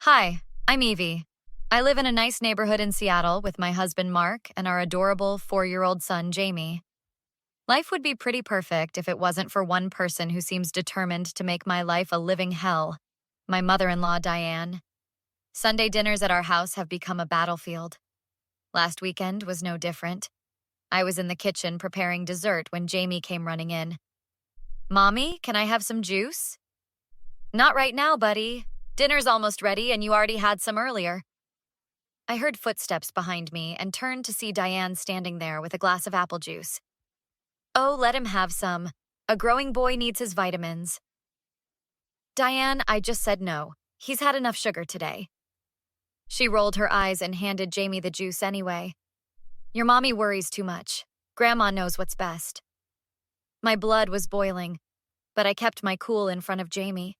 Hi, I'm Evie. I live in a nice neighborhood in Seattle with my husband Mark and our adorable 4-year-old son Jamie. Life would be pretty perfect if it wasn't for one person who seems determined to make my life a living hell, my mother-in-law Diane. Sunday dinners at our house have become a battlefield. Last weekend was no different. I was in the kitchen preparing dessert when Jamie came running in. "Mommy, can I have some juice?" "Not right now, buddy. Dinner's almost ready and you already had some earlier." I heard footsteps behind me and turned to see Diane standing there with a glass of apple juice. "Oh, let him have some. A growing boy needs his vitamins." "Diane, I just said no. He's had enough sugar today." She rolled her eyes and handed Jamie the juice anyway. "Your mommy worries too much. Grandma knows what's best." My blood was boiling, but I kept my cool in front of Jamie.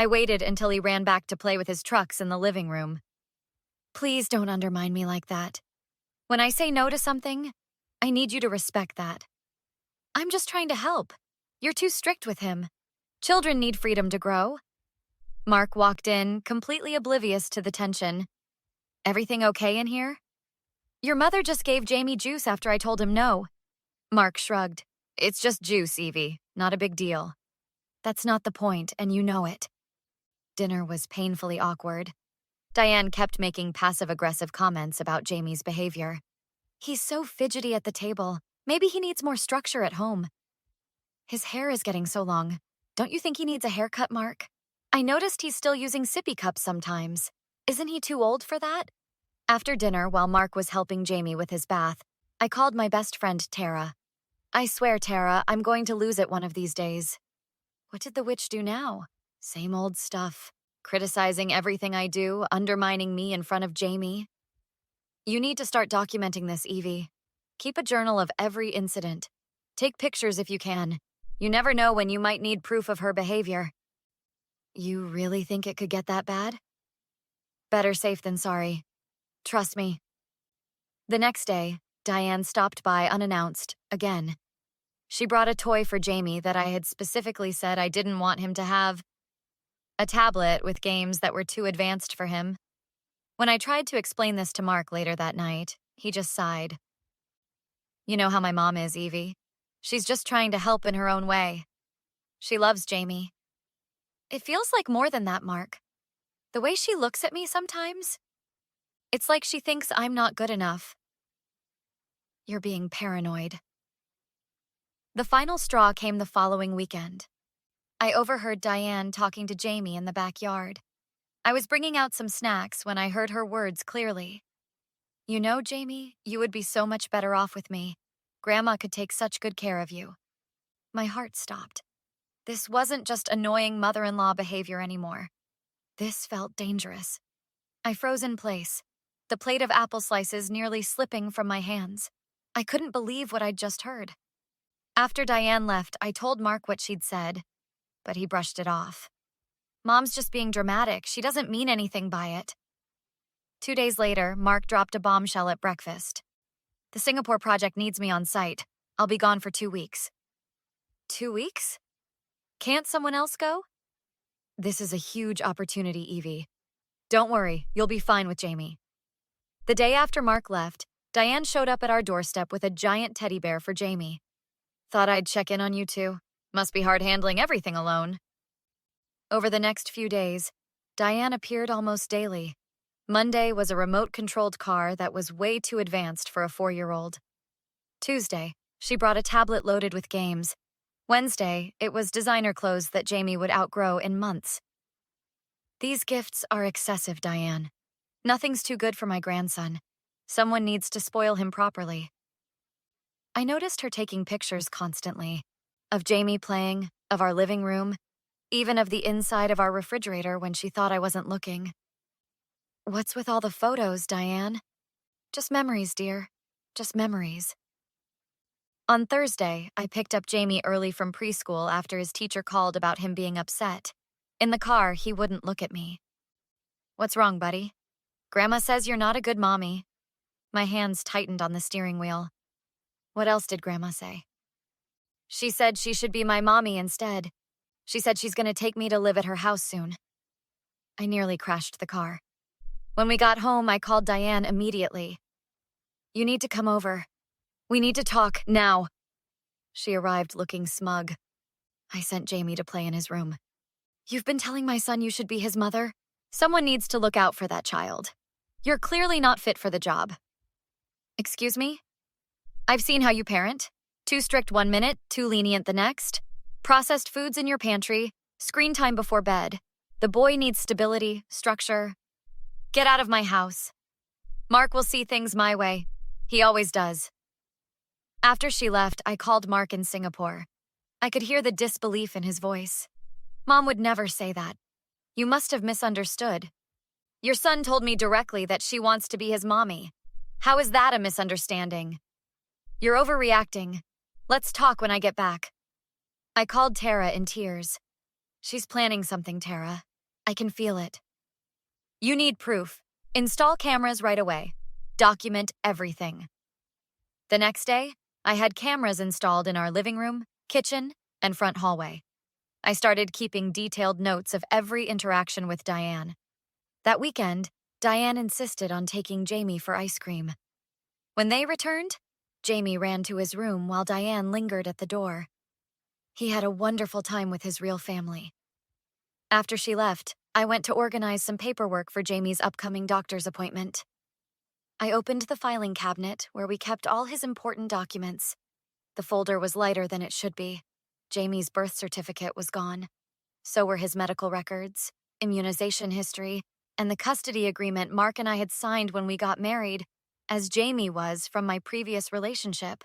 I waited until he ran back to play with his trucks in the living room. "Please don't undermine me like that. When I say no to something, I need you to respect that. I'm just trying to help. You're too strict with him. Children need freedom to grow." Mark walked in, completely oblivious to the tension. "Everything okay in here?" "Your mother just gave Jamie juice after I told him no." Mark shrugged. "It's just juice, Evie. Not a big deal." "That's not the point, and you know it." Dinner was painfully awkward. Diane kept making passive-aggressive comments about Jamie's behavior. "He's so fidgety at the table. Maybe he needs more structure at home." "His hair is getting so long. Don't you think he needs a haircut, Mark? I noticed he's still using sippy cups sometimes. Isn't he too old for that?" After dinner, while Mark was helping Jamie with his bath, I called my best friend Tara. "I swear, Tara, I'm going to lose it one of these days." "What did the witch do now?" "Same old stuff. Criticizing everything I do, undermining me in front of Jamie." "You need to start documenting this, Evie. Keep a journal of every incident. Take pictures if you can. You never know when you might need proof of her behavior." "You really think it could get that bad?" "Better safe than sorry. Trust me." The next day, Diane stopped by unannounced, again. She brought a toy for Jamie that I had specifically said I didn't want him to have. A tablet with games that were too advanced for him. When I tried to explain this to Mark later that night, he just sighed. "You know how my mom is, Evie. She's just trying to help in her own way. She loves Jamie." "It feels like more than that, Mark. The way she looks at me sometimes, it's like she thinks I'm not good enough." "You're being paranoid." The final straw came the following weekend. I overheard Diane talking to Jamie in the backyard. I was bringing out some snacks when I heard her words clearly. "You know, Jamie, you would be so much better off with me. Grandma could take such good care of you." My heart stopped. This wasn't just annoying mother-in-law behavior anymore. This felt dangerous. I froze in place, the plate of apple slices nearly slipping from my hands. I couldn't believe what I'd just heard. After Diane left, I told Mark what she'd said, but he brushed it off. "Mom's just being dramatic. She doesn't mean anything by it." 2 days later, Mark dropped a bombshell at breakfast. "The Singapore project needs me on site. I'll be gone for 2 weeks." 2 weeks? Can't someone else go? "This is a huge opportunity, Evie. Don't worry, you'll be fine with Jamie." The day after Mark left, Diane showed up at our doorstep with a giant teddy bear for Jamie. "Thought I'd check in on you two. Must be hard handling everything alone." Over the next few days, Diane appeared almost daily. Monday was a remote-controlled car that was way too advanced for a 4-year-old. Tuesday, she brought a tablet loaded with games. Wednesday, it was designer clothes that Jamie would outgrow in months. "These gifts are excessive, Diane. Nothing's too good for my grandson. Someone needs to spoil him properly." I noticed her taking pictures constantly, of Jamie playing, of our living room, even of the inside of our refrigerator when she thought I wasn't looking. "What's with all the photos, Diane?" "Just memories, dear. Just memories." On Thursday, I picked up Jamie early from preschool after his teacher called about him being upset. In the car, he wouldn't look at me. "What's wrong, buddy?" "Grandma says you're not a good mommy." My hands tightened on the steering wheel. "What else did Grandma say?" "She said she should be my mommy instead. She said she's going to take me to live at her house soon." I nearly crashed the car. When we got home, I called Diane immediately. "You need to come over. We need to talk, now." She arrived looking smug. I sent Jamie to play in his room. "You've been telling my son you should be his mother? Someone needs to look out for that child. You're clearly not fit for the job." "Excuse me? I've seen how you parent. Too strict 1 minute, too lenient the next. Processed foods in your pantry, screen time before bed. The boy needs stability, structure. Get out of my house. Mark will see things my way. He always does." After she left, I called Mark in Singapore. I could hear the disbelief in his voice. "Mom would never say that. You must have misunderstood. Your son told me directly that she wants to be his mommy. How is that a misunderstanding? You're overreacting. Let's talk when I get back." I called Tara in tears. "She's planning something, Tara. I can feel it. You need proof. Install cameras right away. Document everything." The next day, I had cameras installed in our living room, kitchen, and front hallway. I started keeping detailed notes of every interaction with Diane. That weekend, Diane insisted on taking Jamie for ice cream. When they returned, Jamie ran to his room while Diane lingered at the door. He had a wonderful time with his real family. After she left, I went to organize some paperwork for Jamie's upcoming doctor's appointment. I opened the filing cabinet where we kept all his important documents. The folder was lighter than it should be. Jamie's birth certificate was gone. So were his medical records, immunization history, and the custody agreement Mark and I had signed when we got married, as Jamie was from my previous relationship.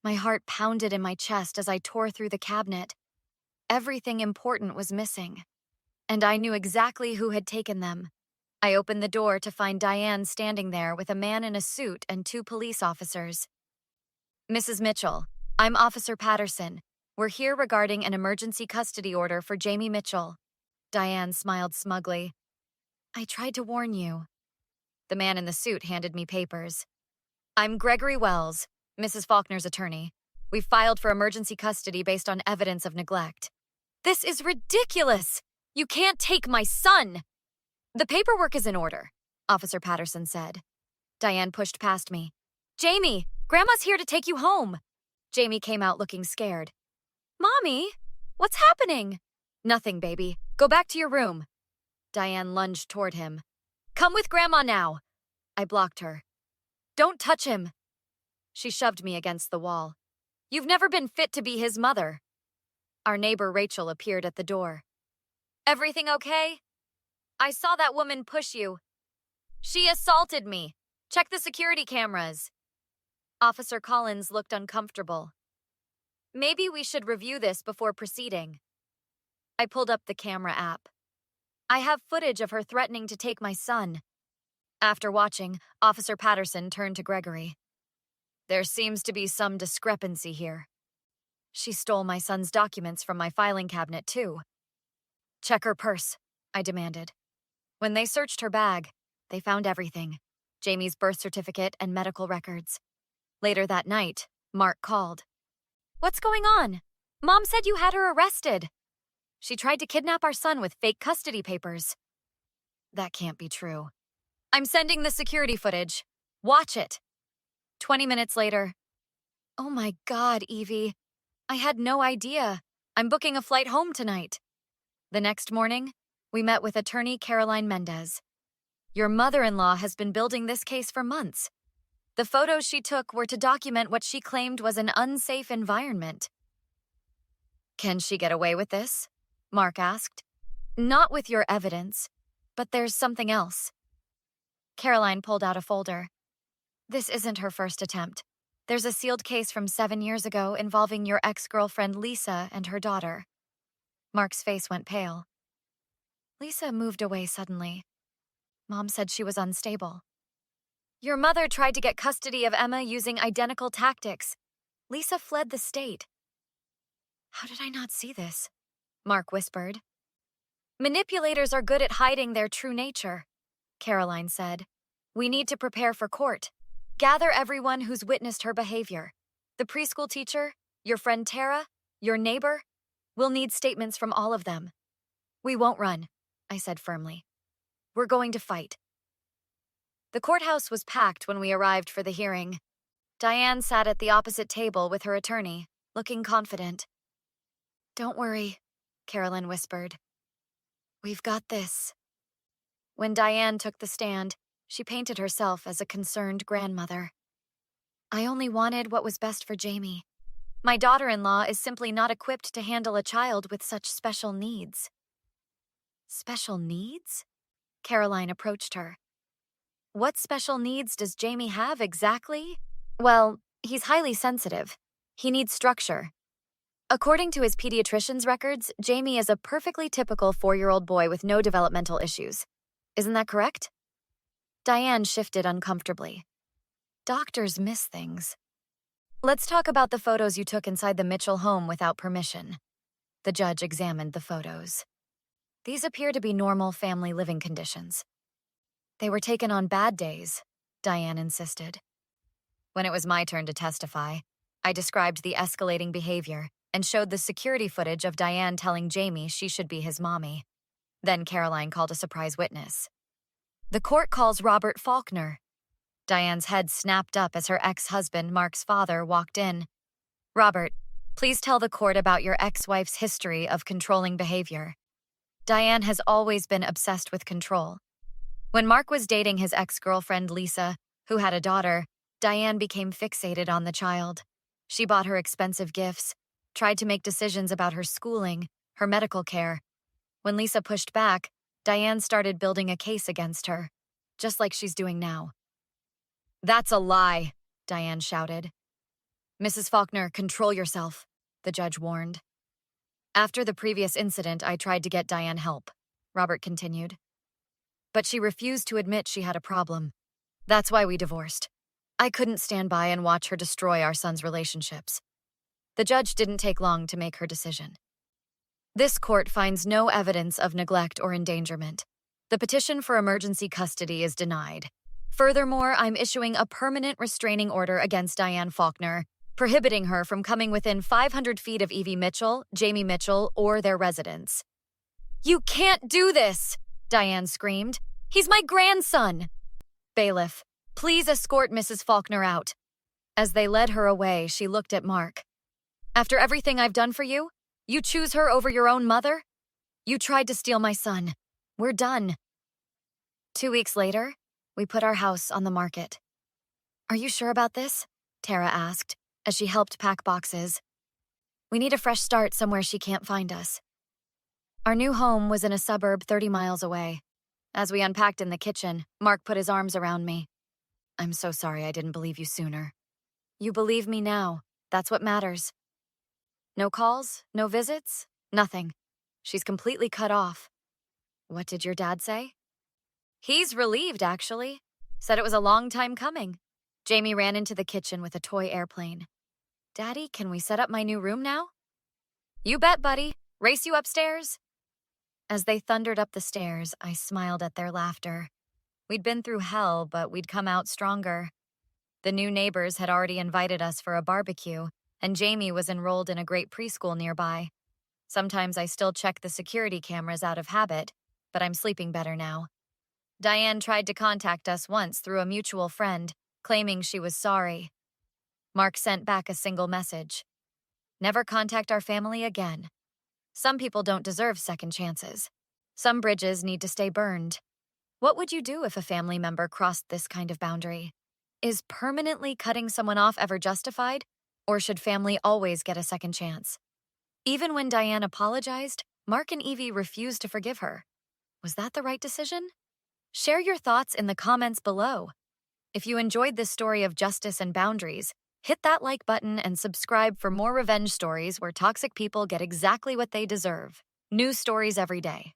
My heart pounded in my chest as I tore through the cabinet. Everything important was missing, and I knew exactly who had taken them. I opened the door to find Diane standing there with a man in a suit and 2 police officers. "Mrs. Mitchell, I'm Officer Patterson. We're here regarding an emergency custody order for Jamie Mitchell." Diane smiled smugly. "I tried to warn you." The man in the suit handed me papers. "I'm Gregory Wells, Mrs. Faulkner's attorney. We've filed for emergency custody based on evidence of neglect." "This is ridiculous! You can't take my son!" "The paperwork is in order," Officer Patterson said. Diane pushed past me. "Jamie, Grandma's here to take you home." Jamie came out looking scared. "Mommy, what's happening?" "Nothing, baby. Go back to your room." Diane lunged toward him. "Come with Grandma now." I blocked her. "Don't touch him." She shoved me against the wall. "You've never been fit to be his mother." Our neighbor Rachel appeared at the door. "Everything okay? I saw that woman push you. She assaulted me. Check the security cameras." Officer Collins looked uncomfortable. "Maybe we should review this before proceeding." I pulled up the camera app. "I have footage of her threatening to take my son." After watching, Officer Patterson turned to Gregory. "There seems to be some discrepancy here. She stole my son's documents from my filing cabinet, too." "Check her purse," I demanded. When they searched her bag, they found everything: Jamie's birth certificate and medical records. Later that night, Mark called. "What's going on? Mom said you had her arrested." "She tried to kidnap our son with fake custody papers." "That can't be true." "I'm sending the security footage. Watch it." 20 minutes later. "Oh my God, Evie. I had no idea. I'm booking a flight home tonight." The next morning, we met with attorney Caroline Mendez. "Your mother-in-law has been building this case for months. The photos she took were to document what she claimed was an unsafe environment." "Can she get away with this?" Mark asked. "Not with your evidence, but there's something else." Caroline pulled out a folder. "This isn't her first attempt. There's a sealed case from 7 years ago involving your ex-girlfriend Lisa and her daughter." Mark's face went pale. "Lisa moved away suddenly. Mom said she was unstable. Your mother tried to get custody of Emma using identical tactics. Lisa fled the state." "How did I not see this?" Mark whispered. "Manipulators are good at hiding their true nature," Caroline said. "We need to prepare for court. Gather everyone who's witnessed her behavior. The preschool teacher, your friend Tara, your neighbor. We'll need statements from all of them." "We won't run," I said firmly. We're going to fight." The courthouse was packed when we arrived for the hearing. Diane sat at the opposite table with her attorney, looking confident. "Don't worry," Carolyn whispered. "We've got this." When Diane took the stand, she painted herself as a concerned grandmother. "I only wanted what was best for Jamie. My daughter-in-law is simply not equipped to handle a child with such special needs." "Special needs?" Caroline approached her. "What special needs does Jamie have exactly?" "Well, he's highly sensitive. He needs structure. According to his pediatrician's records, Jamie is a perfectly typical 4-year-old boy with no developmental issues. Isn't that correct?" Diane shifted uncomfortably. "Doctors miss things." "Let's talk about the photos you took inside the Mitchell home without permission." The judge examined the photos. "These appear to be normal family living conditions." "They were taken on bad days," Diane insisted. When it was my turn to testify, I described the escalating behavior and showed the security footage of Diane telling Jamie she should be his mommy. Then Caroline called a surprise witness. "The court calls Robert Faulkner." Diane's head snapped up as her ex-husband, Mark's father, walked in. "Robert, please tell the court about your ex-wife's history of controlling behavior." Diane has always been obsessed with control. When Mark was dating his ex-girlfriend, Lisa, who had a daughter, Diane became fixated on the child. She bought her expensive gifts, tried to make decisions about her schooling, her medical care. When Lisa pushed back, Diane started building a case against her, just like she's doing now. "That's a lie," Diane shouted. "Mrs. Faulkner, control yourself," the judge warned. "After the previous incident, I tried to get Diane help," Robert continued. "But she refused to admit she had a problem. That's why we divorced. I couldn't stand by and watch her destroy our son's relationships." The judge didn't take long to make her decision. "This court finds no evidence of neglect or endangerment. The petition for emergency custody is denied. Furthermore, I'm issuing a permanent restraining order against Diane Faulkner, prohibiting her from coming within 500 feet of Evie Mitchell, Jamie Mitchell, or their residence." "You can't do this!" Diane screamed. "He's my grandson!" "Bailiff, please escort Mrs. Faulkner out." As they led her away, she looked at Mark. "After everything I've done for you, you choose her over your own mother? You tried to steal my son. We're done." 2 weeks later, we put our house on the market. "Are you sure about this?" Tara asked, as she helped pack boxes. "We need a fresh start somewhere she can't find us." Our new home was in a suburb 30 miles away. As we unpacked in the kitchen, Mark put his arms around me. "I'm so sorry I didn't believe you sooner." "You believe me now. That's what matters." "No calls? No visits? Nothing. She's completely cut off." "What did your dad say?" "He's relieved, actually. Said it was a long time coming." Jamie ran into the kitchen with a toy airplane. "Daddy, can we set up my new room now?" "You bet, buddy. Race you upstairs?" As they thundered up the stairs, I smiled at their laughter. We'd been through hell, but we'd come out stronger. The new neighbors had already invited us for a barbecue, and Jamie was enrolled in a great preschool nearby. Sometimes I still check the security cameras out of habit, but I'm sleeping better now. Diane tried to contact us once through a mutual friend, claiming she was sorry. Mark sent back a single message. "Never contact our family again. Some people don't deserve second chances. Some bridges need to stay burned." What would you do if a family member crossed this kind of boundary? Is permanently cutting someone off ever justified, or should family always get a second chance? Even when Diane apologized, Mark and Evie refused to forgive her. Was that the right decision? Share your thoughts in the comments below. If you enjoyed this story of justice and boundaries, hit that like button and subscribe for more revenge stories where toxic people get exactly what they deserve. New stories every day.